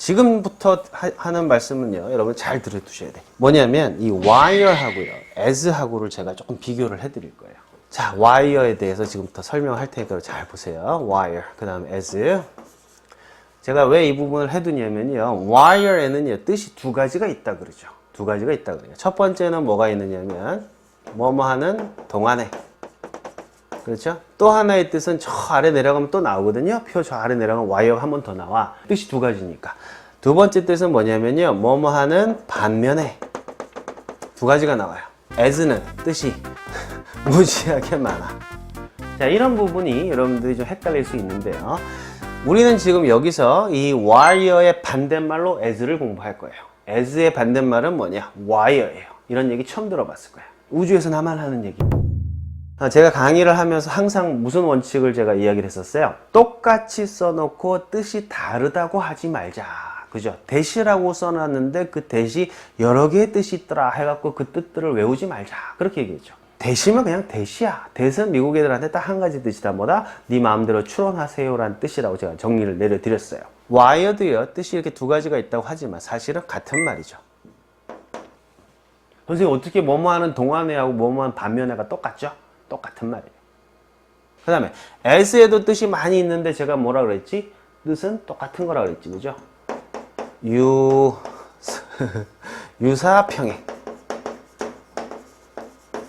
지금부터 하는 말씀은요, 여러분 잘 들어두셔야 돼. 뭐냐면 이 wire하고요, as하고를 제가 조금 비교를 해드릴 거예요. 자, wire에 대해서 지금부터 설명할 테니까 잘 보세요. wire, 그 다음에 as. 제가 왜 이 부분을 해두냐면요, wire에는요, 뜻이 두 가지가 있다 그러죠. 두 가지가 있다 그래요. 첫 번째는 뭐가 있느냐면, 뭐뭐 하는 동안에. 그렇죠? 또 하나의 뜻은 저 아래 내려가면 또 나오거든요. 표 저 아래 내려가면 wire가 한 번 더 나와. 뜻이 두 가지니까. 두 번째 뜻은 뭐냐면요, 뭐뭐 하는 반면에. 두 가지가 나와요. as는 뜻이 무지하게 많아. 자, 이런 부분이 여러분들이 좀 헷갈릴 수 있는데요. 우리는 지금 여기서 이 wire의 반대말로 as를 공부할 거예요. as의 반대말은 뭐냐? wire예요. 이런 얘기 처음 들어봤을 거예요. 우주에서 나만 하는 얘기. 제가 강의를 하면서 항상 무슨 원칙을 제가 이야기를 했었어요. 똑같이 써놓고 뜻이 다르다고 하지 말자. 그죠? 대시라고 써놨는데 그 대시 여러 개의 뜻이 있더라 해갖고 그 뜻들을 외우지 말자. 그렇게 얘기했죠. 대시면 그냥 대시야. 대는 미국 애들한테 딱 한 가지 뜻이다. 뭐다? 네 마음대로 추론하세요 라는 뜻이라고 제가 정리를 내려드렸어요. wire도요, 뜻이 이렇게 두 가지가 있다고 하지만 사실은 같은 말이죠. 선생님, 어떻게 뭐뭐 하는 동안에하고 뭐뭐 하는 반면에가 똑같죠? 똑같은 말이에요. 그 다음에 as에도 뜻이 많이 있는데 제가 뭐라 그랬지? 뜻은 똑같은 거라 그랬지, 그죠? 유사평행.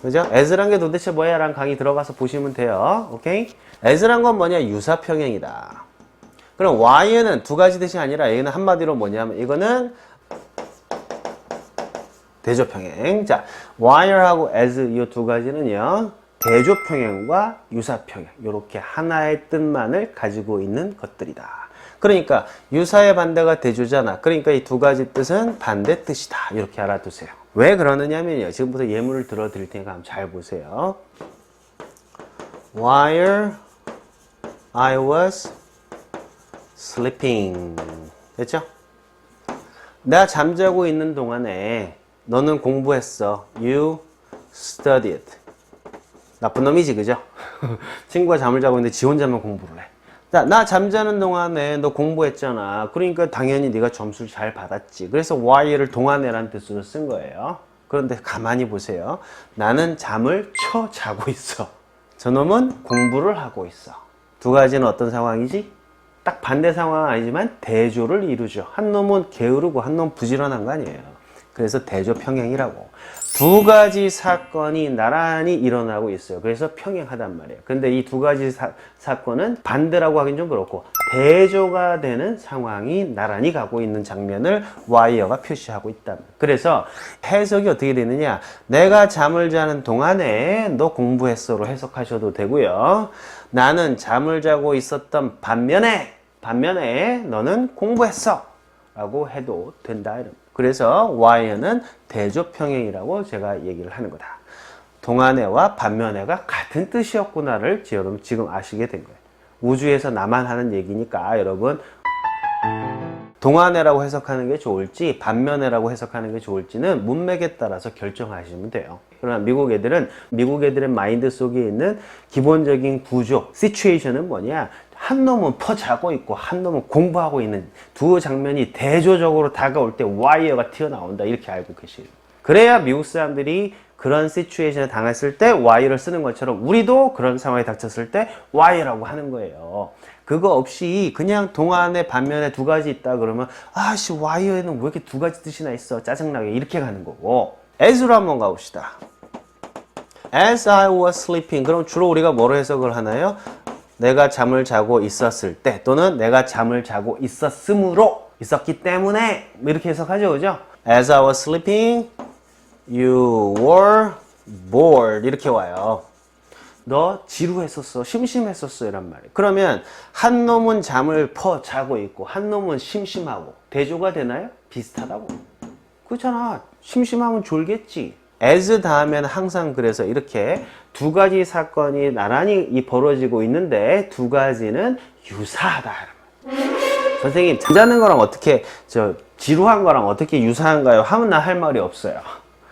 그죠? as란 게 도대체 뭐야? 라는 강의 들어가서 보시면 돼요. 오케이? as란 건 뭐냐? 유사평행이다. 그럼 wire는 두 가지 뜻이 아니라 얘는 한마디로 뭐냐면 이거는 대조평행. 자, wire하고 as 이 두 가지는요, 대조평행과 유사평행, 이렇게 하나의 뜻만을 가지고 있는 것들이다. 그러니까 유사의 반대가 대조잖아. 그러니까 이 두 가지 뜻은 반대 뜻이다. 이렇게 알아두세요. 왜 그러느냐면요, 지금부터 예문을 들어드릴 테니까 한번 잘 보세요. While I was sleeping. 됐죠? 내가 잠자고 있는 동안에 너는 공부했어. You studied. 나쁜 놈이지, 그죠? 친구가 잠을 자고 있는데 지 혼자만 공부를 해. 자, 나 잠자는 동안에 너 공부했잖아. 그러니까 당연히 네가 점수를 잘 받았지. 그래서 while을 동안에라는 뜻으로 쓴 거예요. 그런데 가만히 보세요. 나는 잠을 자고 있어. 저놈은 공부를 하고 있어. 두 가지는 어떤 상황이지? 딱 반대 상황은 아니지만 대조를 이루죠. 한 놈은 게으르고 한 놈은 부지런한 거 아니에요. 그래서 대조평행이라고. 두 가지 사건이 나란히 일어나고 있어요. 그래서 평행하단 말이에요. 근데 이 두 가지 사건은 반대라고 하긴 좀 그렇고 대조가 되는 상황이 나란히 가고 있는 장면을 wire가 표시하고 있다. 그래서 해석이 어떻게 되느냐? 내가 잠을 자는 동안에 너 공부했어로 해석하셔도 되고요. 나는 잠을 자고 있었던 반면에 너는 공부했어 라고 해도 된다. 그래서 wire는 대조평행이라고 제가 얘기를 하는 거다. 동안에와 반면에가 같은 뜻이었구나를 여러분 지금 아시게 된 거예요. 우주에서 나만 하는 얘기니까 여러분 동안에라고 해석하는 게 좋을지 반면에라고 해석하는 게 좋을지는 문맥에 따라서 결정하시면 돼요. 그러나 미국 애들의 마인드 속에 있는 기본적인 구조, 시츄에이션은 뭐냐? 한 놈은 자고 있고 한 놈은 공부하고 있는 두 장면이 대조적으로 다가올 때 wire가 튀어나온다. 이렇게 알고 계시죠. 그래야 미국 사람들이 그런 시츄에이션에 당했을 때 wire를 쓰는 것처럼 우리도 그런 상황에 닥쳤을 때 wire라고 하는 거예요. 그거 없이 그냥 동안에 반면에 두 가지 있다 그러면 아씨 wire에는 왜 이렇게 두 가지 뜻이나 있어 짜증나게 이렇게 가는 거고. as로 한번 가봅시다. As I was sleeping. 그럼 주로 우리가 뭐로 해석을 하나요? 내가 잠을 자고 있었을 때 또는 내가 잠을 자고 있었으므로 있었기 때문에 이렇게 해석하죠, 그죠? As I was sleeping, you were bored 이렇게 와요. 너 지루했었어, 심심했었어 이란 말이에요. 그러면 한 놈은 잠을 자고 있고 한 놈은 심심하고 대조가 되나요? 비슷하다고. 그렇잖아. 심심하면 졸겠지. as 다음에는 항상 그래서 이렇게 두 가지 사건이 나란히 벌어지고 있는데 두 가지는 유사하다. 선생님, 잠자는 거랑 어떻게 지루한 거랑 어떻게 유사한가요? 하면 나 할 말이 없어요.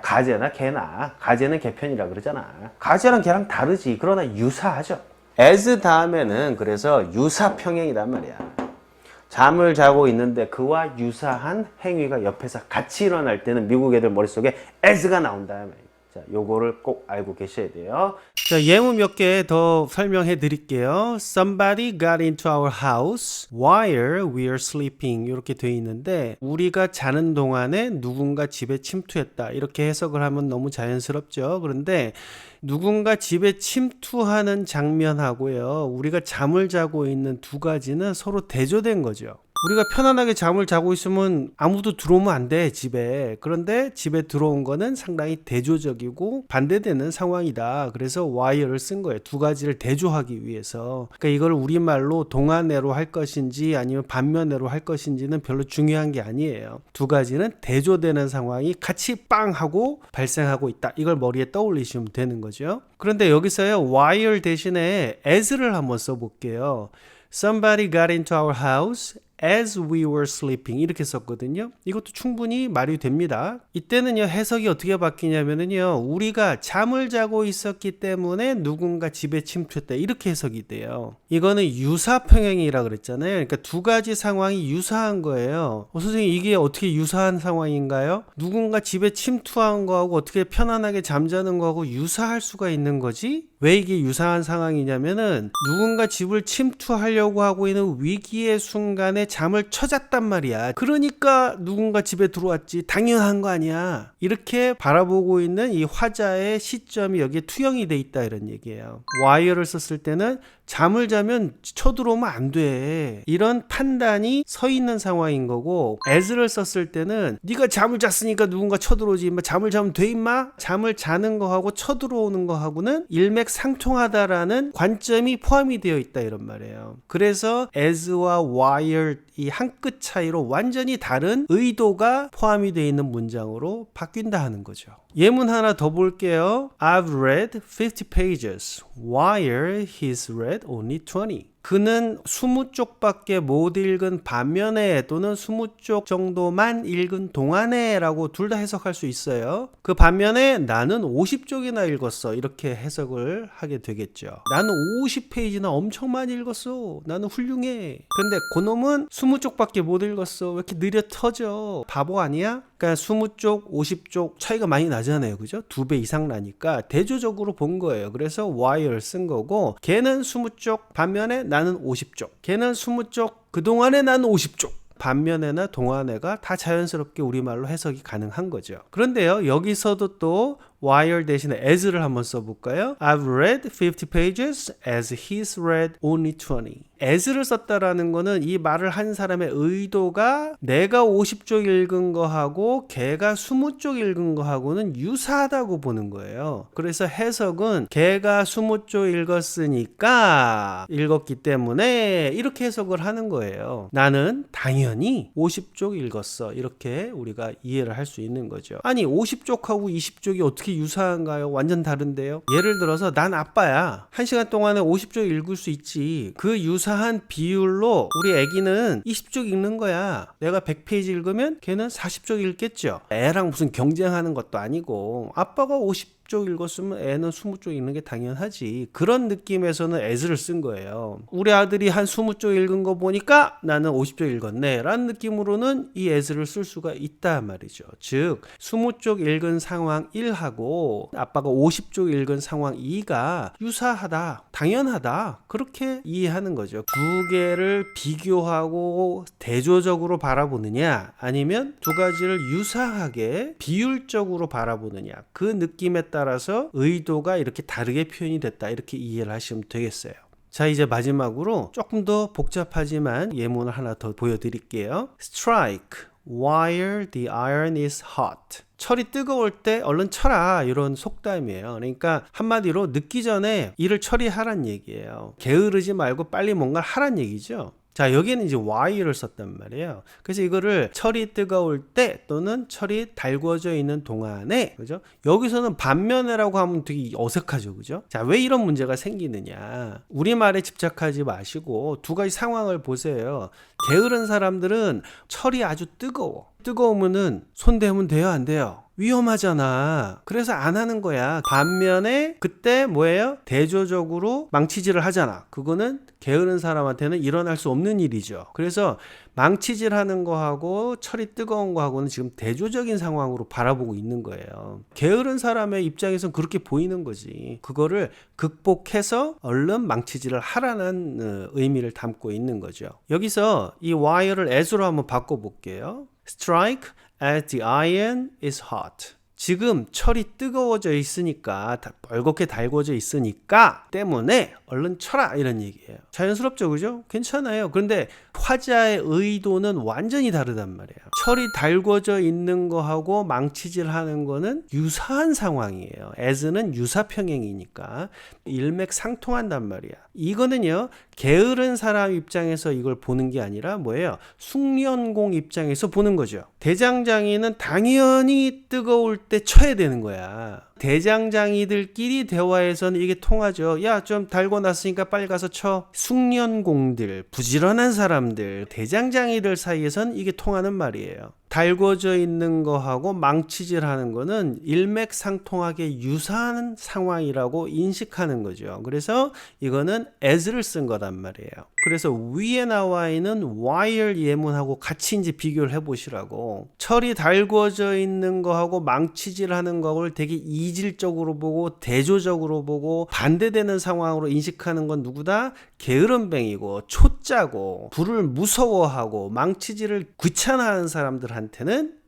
가재나 개나, 가재는 개편이라 그러잖아. 가재랑 개랑 다르지. 그러나 유사하죠. as 다음에는 그래서 유사평행이란 말이야. 잠을 자고 있는데 그와 유사한 행위가 옆에서 같이 일어날 때는 미국 애들 머릿속에 as가 나온다. 자, 요거를 꼭 알고 계셔야 돼요. 자, 예문 몇 개 더 설명해 드릴게요. Somebody got into our house while we are sleeping. 이렇게 돼 있는데 우리가 자는 동안에 누군가 집에 침투했다. 이렇게 해석을 하면 너무 자연스럽죠. 그런데 누군가 집에 침투하는 장면하고요. 우리가 잠을 자고 있는 두 가지는 서로 대조된 거죠. 우리가 편안하게 잠을 자고 있으면 아무도 들어오면 안 돼, 집에. 그런데 집에 들어온 거는 상당히 대조적이고 반대되는 상황이다. 그래서 while을 쓴 거예요. 두 가지를 대조하기 위해서. 그러니까 이걸 우리말로 동안애로 할 것인지 아니면 반면애로 할 것인지는 별로 중요한 게 아니에요. 두 가지는 대조되는 상황이 같이 빵 하고 발생하고 있다. 이걸 머리에 떠올리시면 되는 거죠. 그런데 여기서요, while 대신에 as를 한번 써볼게요. Somebody got into our house as we were sleeping 이렇게 썼거든요. 이것도 충분히 말이 됩니다. 이때는요, 해석이 어떻게 바뀌냐면요, 우리가 잠을 자고 있었기 때문에 누군가 집에 침투했다 이렇게 해석이 돼요. 이거는 유사평행이라 그랬잖아요. 그러니까 두 가지 상황이 유사한 거예요. 선생님, 이게 어떻게 유사한 상황인가요? 누군가 집에 침투한 거하고 어떻게 편안하게 잠자는 거하고 유사할 수가 있는 거지? 왜 이게 유사한 상황이냐면은 누군가 집을 침투하려고 하고 있는 위기의 순간에 잠을 쳐잤단 말이야. 그러니까 누군가 집에 들어왔지. 당연한 거 아니야. 이렇게 바라보고 있는 이 화자의 시점이 여기에 투영이 돼 있다 이런 얘기예요. while을 썼을 때는 잠을 자면 쳐들어오면 안 돼. 이런 판단이 서 있는 상황인 거고, as를 썼을 때는 네가 잠을 잤으니까 누군가 쳐들어오지. 임마 잠을 자면 돼 임마? 잠을 자는 거하고 쳐들어오는 거하고는 일맥상통하다라는 관점이 포함이 되어 있다 이런 말이에요. 그래서 as와 while 이 한 끗 차이로 완전히 다른 의도가 포함이 되어 있는 문장으로 바뀐다 하는 거죠. 예문 하나 더 볼게요. I've read 50 pages while he's read only 20. 그는 20쪽밖에 못 읽은 반면에 또는 20쪽 정도만 읽은 동안에 라고 둘 다 해석할 수 있어요. 그 반면에 나는 50쪽이나 읽었어. 이렇게 해석을 하게 되겠죠. 나는 50페이지나 엄청 많이 읽었어. 나는 훌륭해. 근데 그놈은 20쪽밖에 못 읽었어. 왜 이렇게 느려 터져? 바보 아니야? 그러니까 20쪽, 50쪽 차이가 많이 나잖아요. 그죠? 2배 이상 나니까 대조적으로 본 거예요. 그래서 while을 쓴 거고, 걔는 20쪽, 반면에 나는 50쪽. 걔는 20쪽, 그동안에 나는 50쪽. 반면에나 동안에가 다 자연스럽게 우리말로 해석이 가능한 거죠. 그런데요, 여기서도 또 while 대신에 as를 한번 써볼까요? I've read 50 pages as he's read only 20. as를 썼다라는 거는 이 말을 한 사람의 의도가 내가 50쪽 읽은 거하고 걔가 20쪽 읽은 거하고는 유사하다고 보는 거예요. 그래서 해석은 걔가 20쪽 읽었으니까 읽었기 때문에 이렇게 해석을 하는 거예요. 나는 당연히 50쪽 읽었어. 이렇게 우리가 이해를 할 수 있는 거죠. 아니 50쪽하고 20쪽이 어떻게 유사한가요? 완전 다른데요. 예를 들어서 난 아빠야. 1시간 동안에 50쪽 읽을 수 있지. 그 유사한 비율로 우리 애기는 20쪽 읽는 거야. 내가 100페이지 읽으면 걔는 40쪽 읽겠죠. 애랑 무슨 경쟁하는 것도 아니고 아빠가 50쪽 읽었으면 애는 20쪽 읽는 게 당연하지. 그런 느낌에서는 as를 쓴 거예요. 우리 아들이 한 20쪽 읽은 거 보니까 나는 50쪽 읽었네 라는 느낌으로는 이 as를 쓸 수가 있다 말이죠. 즉 20쪽 읽은 상황 1하고 아빠가 50쪽 읽은 상황 2가 유사하다, 당연하다, 그렇게 이해하는 거죠. 두 개를 비교하고 대조적으로 바라보느냐 아니면 두 가지를 유사하게 비율적으로 바라보느냐, 그 느낌에 따라서 의도가 이렇게 다르게 표현이 됐다, 이렇게 이해를 하시면 되겠어요. 자, 이제 마지막으로 조금 더 복잡하지만 예문을 하나 더 보여드릴게요. Strike while the iron is hot. 철이 뜨거울 때 얼른 쳐라, 이런 속담이에요. 그러니까 한마디로 늦기 전에 일을 처리하란 얘기예요. 게으르지 말고 빨리 뭔가를 하란 얘기죠. 자, 여기에는 이제 while을 썼단 말이에요. 그래서 이거를 철이 뜨거울 때 또는 철이 달궈져 있는 동안에, 그죠? 여기서는 반면에라고 하면 되게 어색하죠, 그죠? 자, 왜 이런 문제가 생기느냐? 우리말에 집착하지 마시고 두 가지 상황을 보세요. 게으른 사람들은 철이 아주 뜨거워. 뜨거우면은 손 대면 돼요, 안 돼요? 위험하잖아. 그래서 안 하는 거야. 반면에 그때 뭐예요? 대조적으로 망치질을 하잖아. 그거는 게으른 사람한테는 일어날 수 없는 일이죠. 그래서 망치질하는 거하고 철이 뜨거운 거하고는 지금 대조적인 상황으로 바라보고 있는 거예요. 게으른 사람의 입장에서는 그렇게 보이는 거지. 그거를 극복해서 얼른 망치질을 하라는 의미를 담고 있는 거죠. 여기서 이 wire를 as로 한번 바꿔볼게요. Strike as the iron is hot. 지금 철이 뜨거워져 있으니까, 벌겋게 달궈져 있으니까 때문에 얼른 쳐라, 이런 얘기예요. 자연스럽죠, 그죠? 괜찮아요. 그런데 화자의 의도는 완전히 다르단 말이에요. 철이 달궈져 있는 거하고 망치질 하는 거는 유사한 상황이에요. as는 유사평행이니까 일맥상통한단 말이야. 이거는요, 게으른 사람 입장에서 이걸 보는 게 아니라 뭐예요? 숙련공 입장에서 보는 거죠. 대장장이는 당연히 뜨거울 때 쳐야 되는 거야. 대장장이들끼리 대화에서는 이게 통하죠. 야, 좀 달고 났으니까 빨리 가서 쳐. 숙련공들, 부지런한 사람들, 대장장이들 사이에서는 이게 통하는 말이에요. 달궈져 있는 거하고 망치질 하는 거는 일맥상통하게 유사한 상황이라고 인식하는 거죠. 그래서 이거는 as를 쓴 거란 말이에요. 그래서 위에 나와 있는 wire 예문하고 같이 이제 비교를 해보시라고. 철이 달궈져 있는 거하고 망치질 하는 거를 되게 이질적으로 보고 대조적으로 보고 반대되는 상황으로 인식하는 건 누구다? 게으름뱅이고 초짜고 불을 무서워하고 망치질을 귀찮아하는 사람들한테는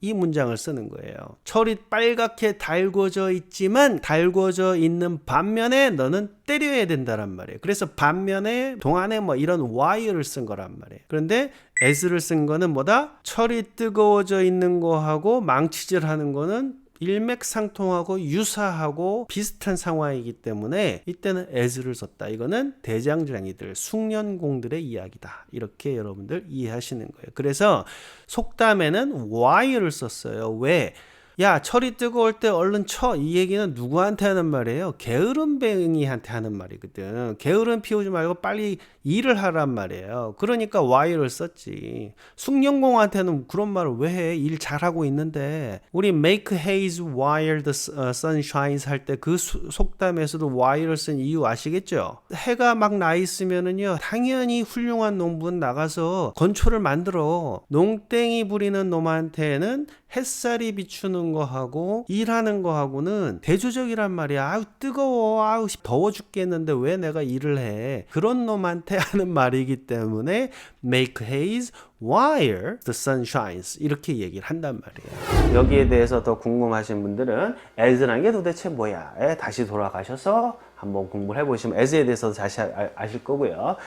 이 문장을 쓰는 거예요. 철이 빨갛게 달궈져 있지만 달궈져 있는 반면에 너는 때려야 된다란 말이에요. 그래서 반면에 동안에 뭐 이런 wire를 쓴 거란 말이에요. 그런데 as를 쓴 거는 뭐다? 철이 뜨거워져 있는 거하고 망치질 하는 거는 일맥상통하고 유사하고 비슷한 상황이기 때문에 이때는 as를 썼다. 이거는 대장장이들, 숙련공들의 이야기다. 이렇게 여러분들 이해하시는 거예요. 그래서 속담에는 why를 썼어요. 왜? 야, 철이 뜨거울 때 얼른 쳐. 이 얘기는 누구한테 하는 말이에요? 게으름뱅이한테 하는 말이거든. 게으름 피우지 말고 빨리 일을 하란 말이에요. 그러니까 why를 썼지. 숙련공한테는 그런 말을 왜 해? 일 잘하고 있는데. 우리 make haze while the sun shines 할 때 그 속담에서도 why를 쓴 이유 아시겠죠? 해가 막 나 있으면은요, 당연히 훌륭한 농부는 나가서 건초를 만들어. 농땡이 부리는 놈한테는 햇살이 비추는 거하고 일하는 거하고는 대조적이란 말이야. 아우 뜨거워, 아우 더워 죽겠는데 왜 내가 일을 해? 그런 놈한테 하는 말이기 때문에 make haze while the sun shines 이렇게 얘기를 한단 말이에요. 여기에 대해서 더 궁금하신 분들은 as라는 게 도대체 뭐야? 다시 돌아가셔서 한번 공부를 해보시면 as에 대해서 다시 아실 거고요.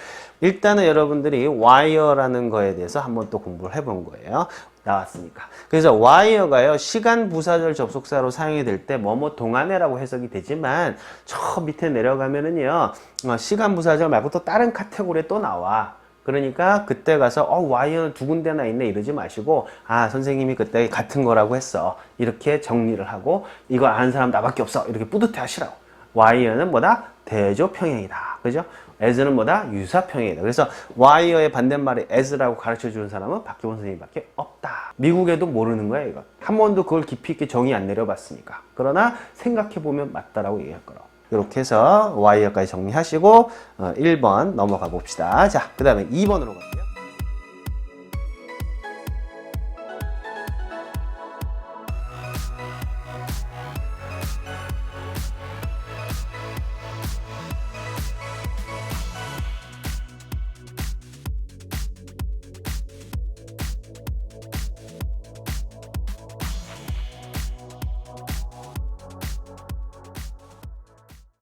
일단은 여러분들이 wire라는 거에 대해서 한번 또 공부를 해본 거예요. 나왔으니까. 그래서 wire가요, 시간 부사절 접속사로 사용이 될 때 뭐뭐 동안에라고 해석이 되지만 저 밑에 내려가면은요, 시간 부사절 말고 또 다른 카테고리에 또 나와. 그러니까 그때 가서 wire는 두 군데나 있네 이러지 마시고, 아, 선생님이 그때 같은 거라고 했어. 이렇게 정리를 하고, 이거 아는 사람 나밖에 없어. 이렇게 뿌듯해 하시라고. wire는 뭐다? 대조평행이다. 그죠? as는 뭐다? 유사평행이다. 그래서 wire의 반대말이 as라고 가르쳐 주는 사람은 박기본 선생님밖에 없다. 미국에도 모르는 거야, 이거. 한 번도 그걸 깊이 있게 정의 안 내려봤으니까. 그러나 생각해보면 맞다라고 얘기할 거라고. 이렇게 해서 wire까지 정리하시고 1번 넘어가 봅시다. 자, 그 다음에 2번으로 갈게요.